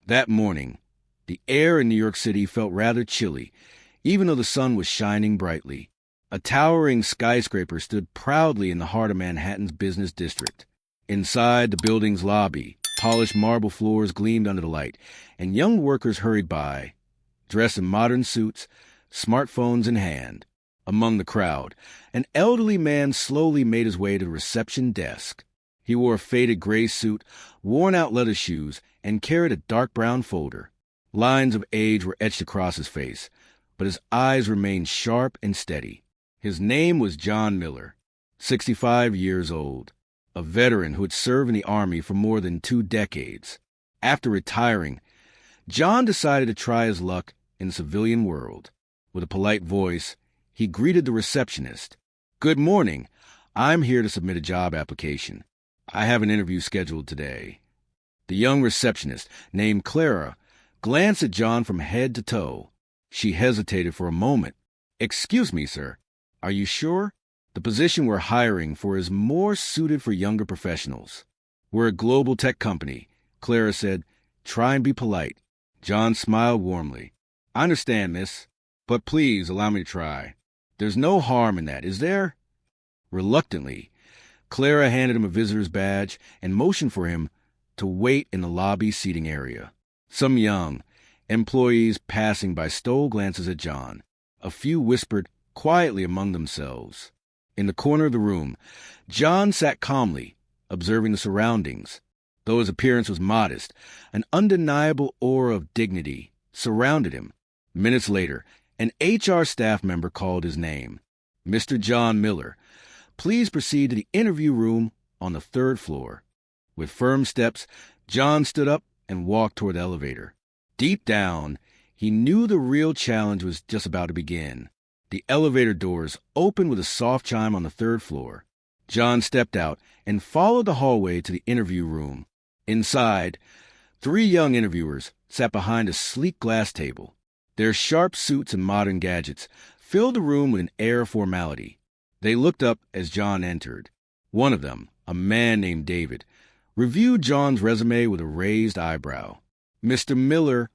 That morning, the air in New York City felt rather chilly, even though the sun was shining brightly. A towering skyscraper stood proudly in the heart of Manhattan's business district. Inside the building's lobby, polished marble floors gleamed under the light, and young workers hurried by, dressed in modern suits, smartphones in hand. Among the crowd, an elderly man slowly made his way to the reception desk. He wore a faded gray suit, worn-out leather shoes, and carried a dark brown folder. Lines of age were etched across his face, but his eyes remained sharp and steady. His name was John Miller, 65 years old, a veteran who had served in the Army for more than 2 decades. After retiring, John decided to try his luck in the civilian world. With a polite voice, he greeted the receptionist. "Good morning. I'm here to submit a job application. I have an interview scheduled today." The young receptionist, named Clara, glanced at John from head to toe. She hesitated for a moment. "Excuse me, sir. Are you sure? The position we're hiring for is more suited for younger professionals." "We're a global tech company," Clara said. "Try and be polite." John smiled warmly. "I understand, miss, but please allow me to try. There's no harm in that, is there?" Reluctantly, Clara handed him a visitor's badge and motioned for him to wait in the lobby seating area. Some young employees passing by stole glances at John. A few whispered quietly among themselves. In the corner of the room, John sat calmly, observing the surroundings. Though his appearance was modest, an undeniable aura of dignity surrounded him. Minutes later, an HR staff member called his name. "Mr. John Miller, please proceed to the interview room on the 3rd floor." With firm steps, John stood up and walked toward the elevator. Deep down, he knew the real challenge was just about to begin. The elevator doors opened with a soft chime on the 3rd floor. John stepped out and followed the hallway to the interview room. Inside, 3 young interviewers sat behind a sleek glass table. Their sharp suits and modern gadgets filled the room with an air of formality. They looked up as John entered. One of them, a man named David, reviewed John's resume with a raised eyebrow. "Mr. Miller,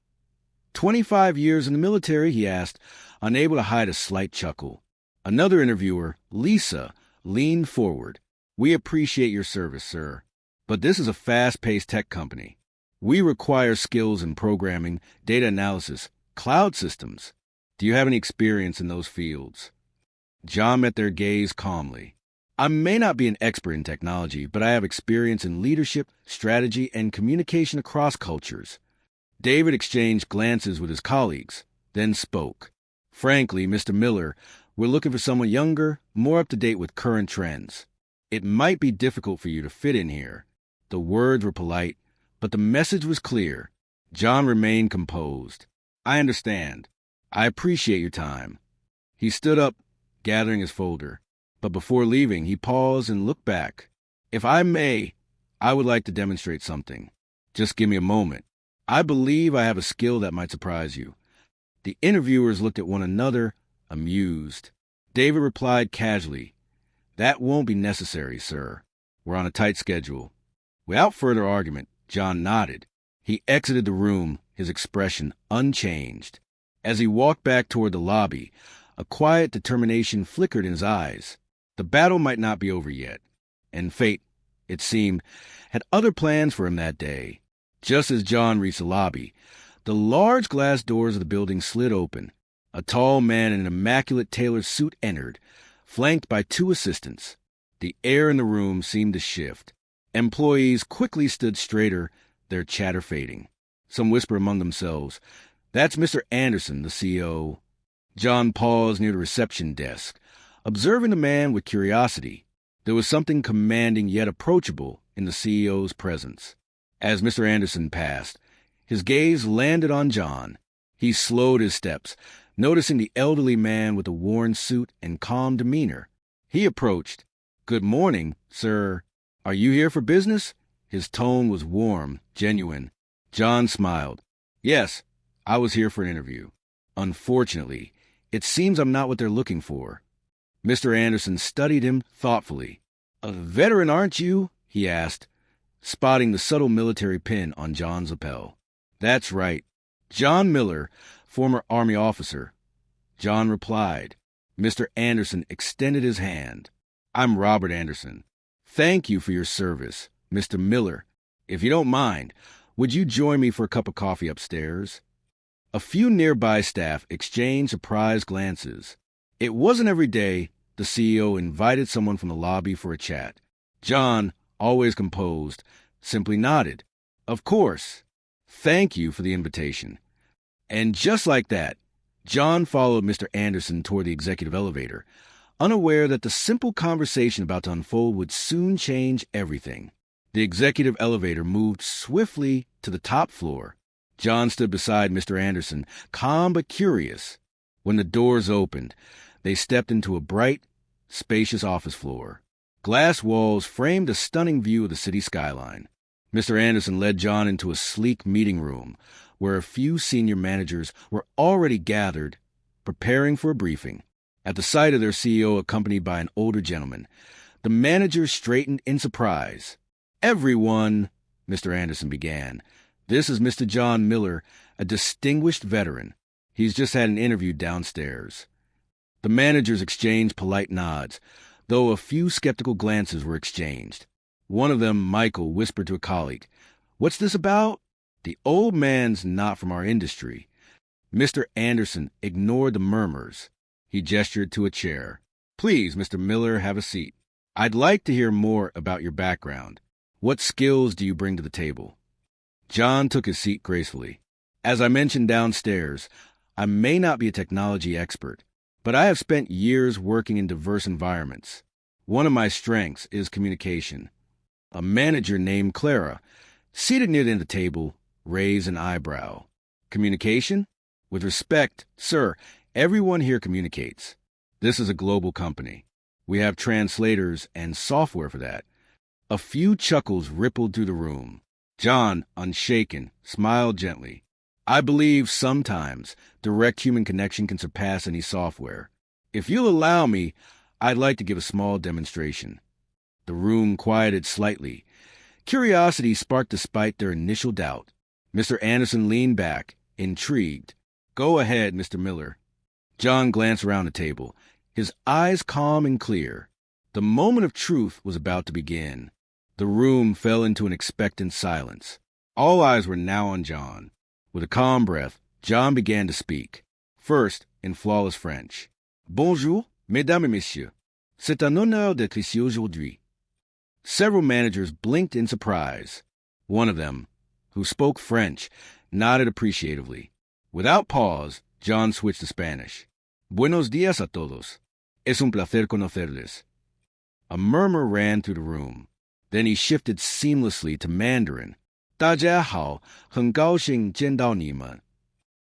25 years in the military?" he asked, unable to hide a slight chuckle. Another interviewer, Lisa, leaned forward. "We appreciate your service, sir, but this is a fast-paced tech company. We require skills in programming, data analysis, cloud systems. Do you have any experience in those fields?" John met their gaze calmly. "I may not be an expert in technology, but I have experience in leadership, strategy, and communication across cultures." David exchanged glances with his colleagues, then spoke. "Frankly, Mr. Miller, we're looking for someone younger, more up-to-date with current trends. It might be difficult for you to fit in here." The words were polite, but the message was clear. John remained composed. "I understand. I appreciate your time." He stood up, gathering his folder. But before leaving, he paused and looked back. "If I may, I would like to demonstrate something. Just give me a moment. I believe I have a skill that might surprise you." The interviewers looked at one another, amused. David replied casually, "That won't be necessary, sir. We're on a tight schedule." Without further argument, John nodded. He exited the room, his expression unchanged. As he walked back toward the lobby, a quiet determination flickered in his eyes. The battle might not be over yet, and fate, it seemed, had other plans for him that day. Just as John reached the lobby, the large glass doors of the building slid open. A tall man in an immaculate tailored suit entered, flanked by 2 assistants. The air in the room seemed to shift. Employees quickly stood straighter, their chatter fading. Some whispered among themselves, "That's Mr. Anderson, the CEO." John paused near the reception desk, observing the man with curiosity. There was something commanding yet approachable in the CEO's presence. As Mr. Anderson passed, his gaze landed on John. He slowed his steps, noticing the elderly man with the worn suit and calm demeanor. He approached. "Good morning, sir. Are you here for business?" His tone was warm, genuine. John smiled. "Yes, I was here for an interview. Unfortunately, it seems I'm not what they're looking for." Mr. Anderson studied him thoughtfully. "A veteran, aren't you?" he asked, spotting the subtle military pin on John's lapel. That's right. John Miller, former Army officer. John replied. Mr. Anderson extended his hand. I'm Robert Anderson. Thank you for your service, Mr. Miller. If you don't mind, would you join me for a cup of coffee upstairs? A few nearby staff exchanged surprised glances. It wasn't every day the CEO invited someone from the lobby for a chat. John, always composed, simply nodded. Of course. Thank you for the invitation. And just like that, John followed Mr. Anderson toward the executive elevator, unaware that the simple conversation about to unfold would soon change everything. The executive elevator moved swiftly to the top floor. John stood beside Mr. Anderson, calm but curious. When the doors opened, they stepped into a bright, spacious office floor. Glass walls framed a stunning view of the city skyline. Mr. Anderson led John into a sleek meeting room, where a few senior managers were already gathered, preparing for a briefing. At the sight of their CEO accompanied by an older gentleman, the managers straightened in surprise. Everyone, Mr. Anderson began. This is Mr. John Miller, a distinguished veteran. He's just had an interview downstairs. The managers exchanged polite nods, though a few skeptical glances were exchanged. One of them, Michael, whispered to a colleague, "What's this about?" The old man's not from our industry. Mr. Anderson ignored the murmurs. He gestured to a chair. "Please, Mr. Miller, have a seat. I'd like to hear more about your background. What skills do you bring to the table?" John took his seat gracefully. "As I mentioned downstairs, I may not be a technology expert, but I have spent years working in diverse environments. One of my strengths is communication." A manager named Clara, seated near the end of the table, raised an eyebrow. "Communication? With respect, sir, everyone here communicates. This is a global company. We have translators and software for that." A few chuckles rippled through the room. John, unshaken, smiled gently. "I believe sometimes direct human connection can surpass any software. If you'll allow me, I'd like to give a small demonstration." The room quieted slightly. Curiosity sparked despite their initial doubt. Mr. Anderson leaned back, intrigued. "Go ahead, Mr. Miller." John glanced around the table, his eyes calm and clear. The moment of truth was about to begin. The room fell into an expectant silence. All eyes were now on John. With a calm breath, John began to speak. First, in flawless French. "Bonjour, mesdames et messieurs. C'est un honneur d'être ici aujourd'hui." Several managers blinked in surprise. One of them, who spoke French, nodded appreciatively. Without pause, John switched to Spanish. "Buenos días a todos. Es un placer conocerles." A murmur ran through the room. Then he shifted seamlessly to Mandarin. "大家好，很高兴见到你们."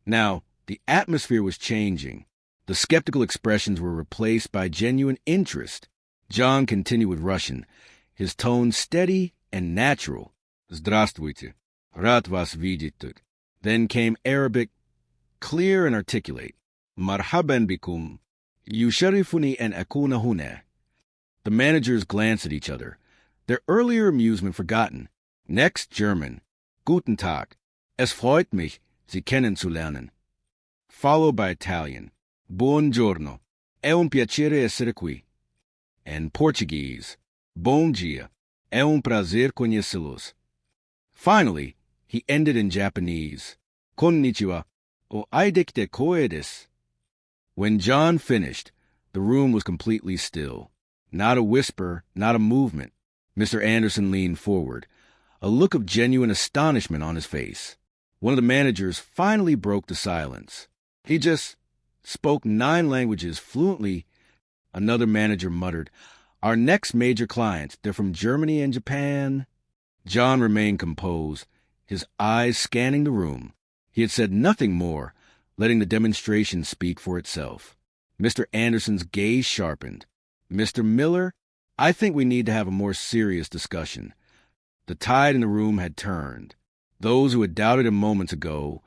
Now, the atmosphere was changing. The skeptical expressions were replaced by genuine interest. John continued with Russian, his tone steady and natural. "Здравствуйте. Рад вас видеть." Then came Arabic, clear and articulate. "Marhaban bikum. Yusharifuni an akuna huna." The managers glanced at each other, their earlier amusement forgotten. Next, German. "Guten Tag. Es freut mich, Sie kennenzulernen." Followed by Italian. "Buongiorno. È un piacere essere qui." And Portuguese. "Bom dia. É um prazer conhecê-los." Finally, he ended in Japanese. "Konnichiwa. O aidekite koe desu." When John finished, the room was completely still. Not a whisper, not a movement. Mr. Anderson leaned forward, a look of genuine astonishment on his face. One of the managers finally broke the silence. He just spoke 9 languages fluently. Another manager muttered, "Our next major clients, they're from Germany and Japan." John remained composed, his eyes scanning the room. He had said nothing more, letting the demonstration speak for itself. Mr. Anderson's gaze sharpened. "Mr. Miller, I think we need to have a more serious discussion." The tide in the room had turned. Those who had doubted him moments ago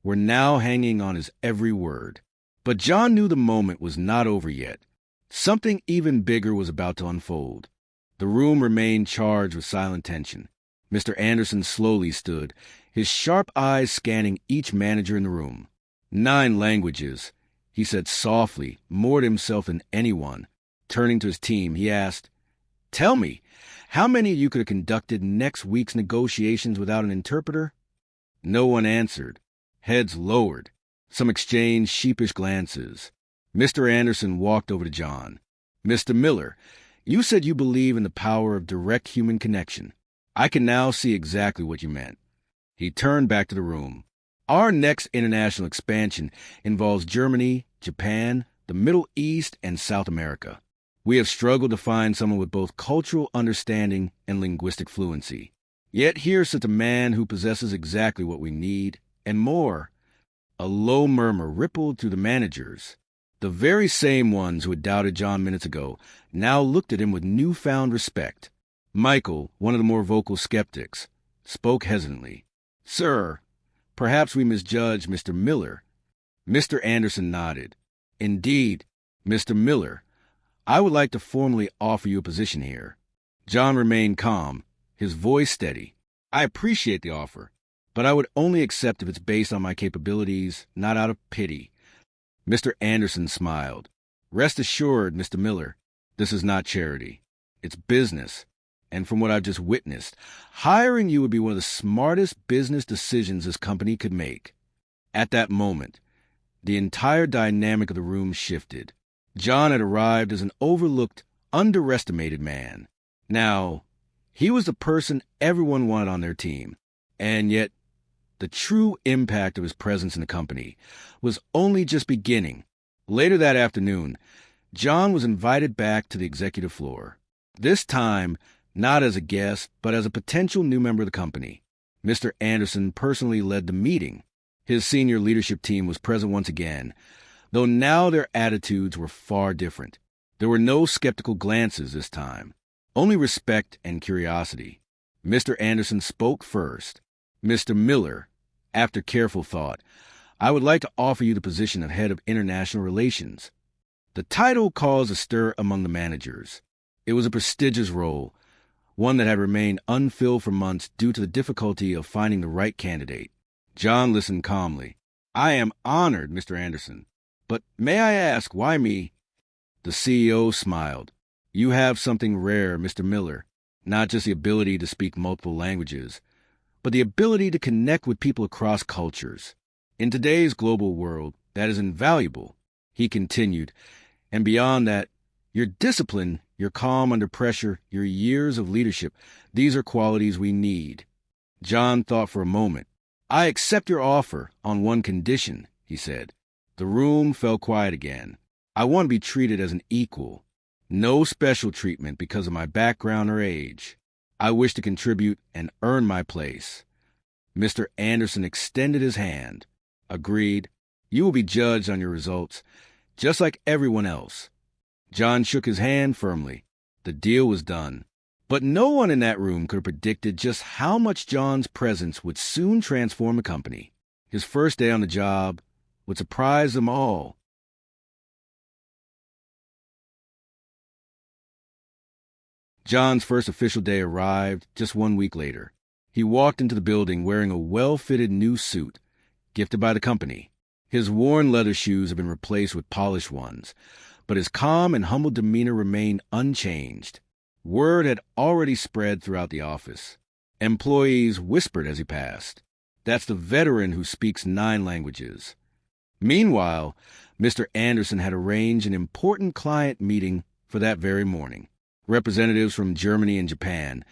were now hanging on his every word. But John knew the moment was not over yet. Something even bigger was about to unfold. The room remained charged with silent tension. Mr. Anderson slowly stood, his sharp eyes scanning each manager in the room. 9 languages, he said softly, more to himself than anyone. Turning to his team, he asked, "Tell me, how many of you could have conducted next week's negotiations without an interpreter?" No one answered. Heads lowered. Some exchanged sheepish glances. Mr. Anderson walked over to John. "Mr. Miller, you said you believe in the power of direct human connection. I can now see exactly what you meant." He turned back to the room. "Our next international expansion involves Germany, Japan, the Middle East, and South America. We have struggled to find someone with both cultural understanding and linguistic fluency. Yet here sits a man who possesses exactly what we need, and more." A low murmur rippled through the managers. The very same ones who had doubted John minutes ago now looked at him with newfound respect. Michael, one of the more vocal skeptics, spoke hesitantly. "Sir, perhaps we misjudged Mr. Miller." Mr. Anderson nodded. "Indeed, Mr. Miller, I would like to formally offer you a position here." John remained calm, his voice steady. "I appreciate the offer, but I would only accept if it's based on my capabilities, not out of pity." Mr. Anderson smiled. "Rest assured, Mr. Miller, this is not charity. It's business. And from what I've just witnessed, hiring you would be one of the smartest business decisions this company could make." At that moment, the entire dynamic of the room shifted. John had arrived as an overlooked, underestimated man. Now, he was the person everyone wanted on their team, and yet the true impact of his presence in the company was only just beginning. Later that afternoon, John was invited back to the executive floor. This time, not as a guest, but as a potential new member of the company. Mr. Anderson personally led the meeting. His senior leadership team was present once again, though now their attitudes were far different. There were no skeptical glances this time, only respect and curiosity. Mr. Anderson spoke first. "Mr. Miller, after careful thought, I would like to offer you the position of head of international relations." The title caused a stir among the managers. It was a prestigious role, one that had remained unfilled for months due to the difficulty of finding the right candidate. John listened calmly. "I am honored, Mr. Anderson. But may I ask, why me?" The CEO smiled. "You have something rare, Mr. Miller. Not just the ability to speak multiple languages, but the ability to connect with people across cultures. In today's global world, that is invaluable," he continued. "And beyond that, your discipline, your calm under pressure, your years of leadership, these are qualities we need." John thought for a moment. "I accept your offer on one condition," he said. The room fell quiet again. "I want to be treated as an equal. No special treatment because of my background or age. I wish to contribute and earn my place." Mr. Anderson extended his hand. "Agreed. You will be judged on your results, just like everyone else." John shook his hand firmly. The deal was done. But no one in that room could have predicted just how much John's presence would soon transform the company. His first day on the job would surprise them all. John's first official day arrived just 1 week later. He walked into the building wearing a well-fitted new suit, gifted by the company. His worn leather shoes had been replaced with polished ones, but his calm and humble demeanor remained unchanged. Word had already spread throughout the office. Employees whispered as he passed. "That's the veteran who speaks 9 languages." Meanwhile, Mr. Anderson had arranged an important client meeting for that very morning. Representatives from Germany and Japan,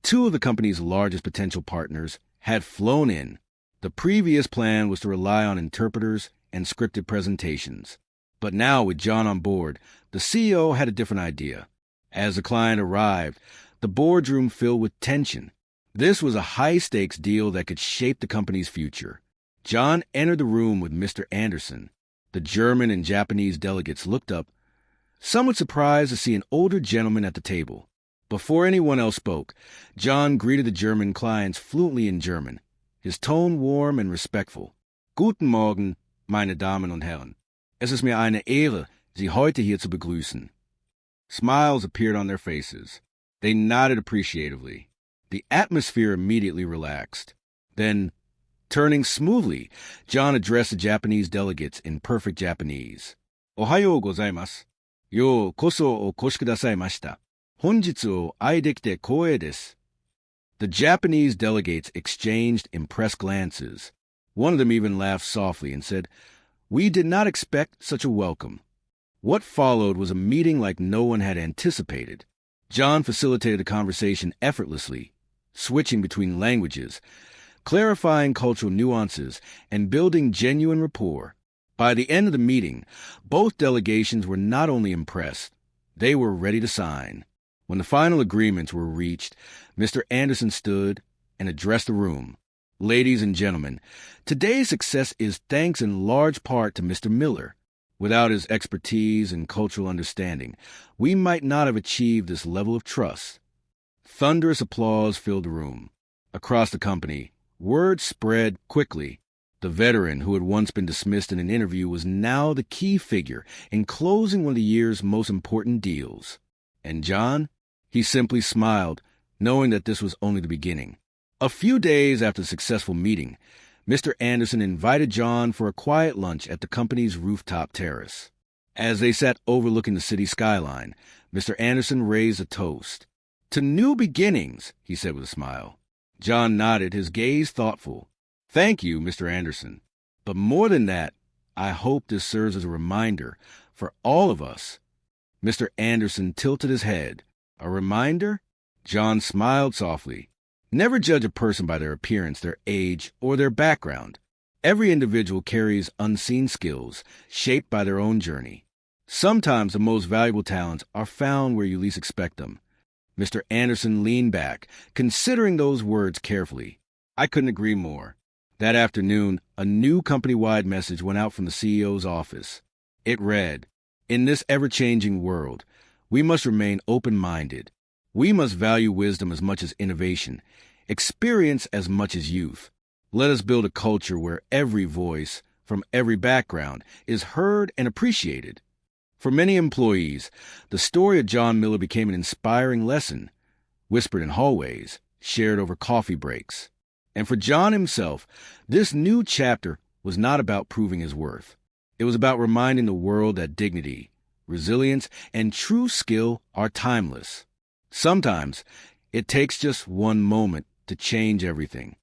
2 of the company's largest potential partners, had flown in. The previous plan was to rely on interpreters and scripted presentations. But now, with John on board, the CEO had a different idea. As the client arrived, the boardroom filled with tension. This was a high-stakes deal that could shape the company's future. John entered the room with Mr. Anderson. The German and Japanese delegates looked up, somewhat surprised to see an older gentleman at the table. Before anyone else spoke, John greeted the German clients fluently in German, his tone warm and respectful. "Guten Morgen, meine Damen und Herren. Es ist mir eine Ehre, Sie heute hier zu begrüßen." Smiles appeared on their faces. They nodded appreciatively. The atmosphere immediately relaxed. Then, turning smoothly, John addressed the Japanese delegates in perfect Japanese. Ohayou gozaimasu. Yo koso o koshi kudasaimashita. Honjitsu o ai dekite koei desu. The Japanese delegates exchanged impressed glances. One of them even laughed softly and said, "We did not expect such a welcome." What followed was a meeting like no one had anticipated. John facilitated the conversation effortlessly, switching between languages, clarifying cultural nuances, and building genuine rapport. By the end of the meeting, both delegations were not only impressed, they were ready to sign. When the final agreements were reached, Mr. Anderson stood and addressed the room. "Ladies and gentlemen, today's success is thanks in large part to Mr. Miller. Without his expertise and cultural understanding, we might not have achieved this level of trust." Thunderous applause filled the room. Across the company, word spread quickly. The veteran who had once been dismissed in an interview was now the key figure in closing one of the year's most important deals. And John? He simply smiled, knowing that this was only the beginning. A few days after the successful meeting, Mr. Anderson invited John for a quiet lunch at the company's rooftop terrace. As they sat overlooking the city skyline, Mr. Anderson raised a toast. "To new beginnings," he said with a smile. John nodded, his gaze thoughtful. "Thank you, Mr. Anderson. But more than that, I hope this serves as a reminder for all of us." Mr. Anderson tilted his head. "A reminder?" John smiled softly. "Never judge a person by their appearance, their age, or their background. Every individual carries unseen skills, shaped by their own journey. Sometimes the most valuable talents are found where you least expect them." Mr. Anderson leaned back, considering those words carefully. "I couldn't agree more." That afternoon, a new company-wide message went out from the CEO's office. It read, "In this ever-changing world, we must remain open-minded. We must value wisdom as much as innovation, experience as much as youth. Let us build a culture where every voice, from every background, is heard and appreciated." For many employees, the story of John Miller became an inspiring lesson, whispered in hallways, shared over coffee breaks. And for John himself, this new chapter was not about proving his worth. It was about reminding the world that dignity, resilience, and true skill are timeless. Sometimes, it takes just one moment to change everything.